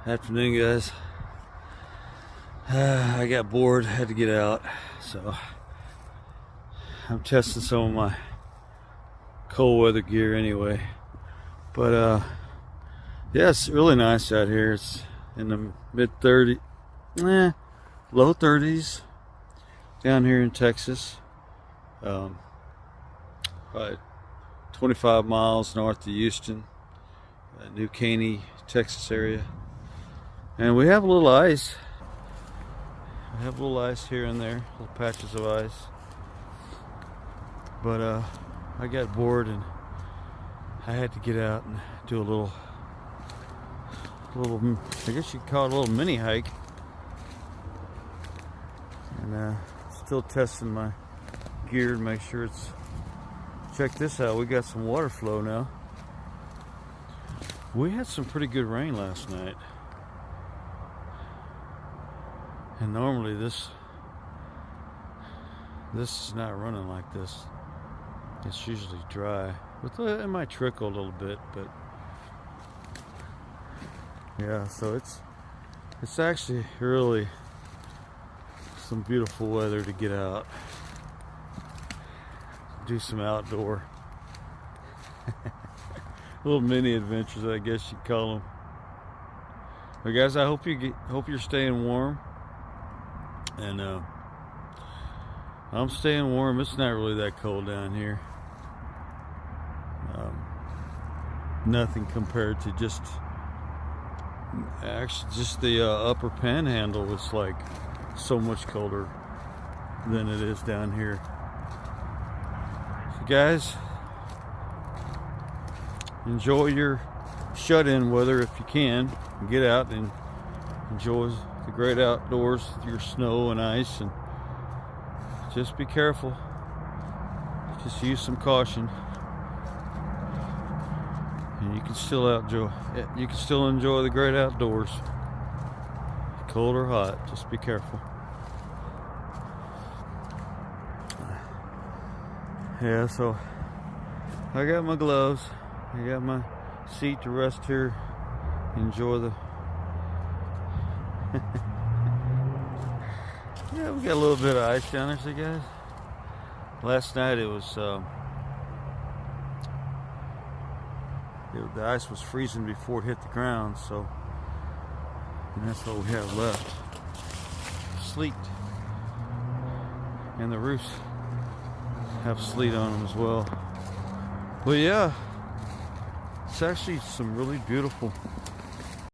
Afternoon, guys. I got bored, had to get out, so I'm testing some of my cold weather gear anyway. But yeah, it's really nice out here. It's in the mid 30s, low 30s down here in Texas. Probably 25 miles north of Houston, New Caney, Texas area. And we have a little ice. We have a little ice here and there, little patches of ice. But I got bored and I had to get out and do a little, I guess you could call it a little mini hike. And still testing my gear to make sure it's, check this out, we got some water flow now. We had some pretty good rain last night. And normally this is not running like this. It's usually dry. It might trickle a little bit, but yeah, so it's actually really some beautiful weather to get out, do some outdoor little mini adventures, I guess you'd call them. But guys, I hope you're staying warm. And I'm staying warm. It's not really that cold down here. Nothing compared to just the upper panhandle. It's like so much colder than it is down here. So guys, enjoy your shut-in weather if you can. Get out and enjoy the great outdoors, your snow and ice, and just be careful. Just use some caution, and you can still enjoy the great outdoors, cold or hot. Just be careful. Yeah, so I got my gloves, I got my seat to rest here, enjoy the yeah, we got a little bit of ice down there, see guys. Last night it was the ice was freezing before it hit the ground, so, and that's what we have left. Sleet, and the roofs have sleet on them as well. But yeah, it's actually some really beautiful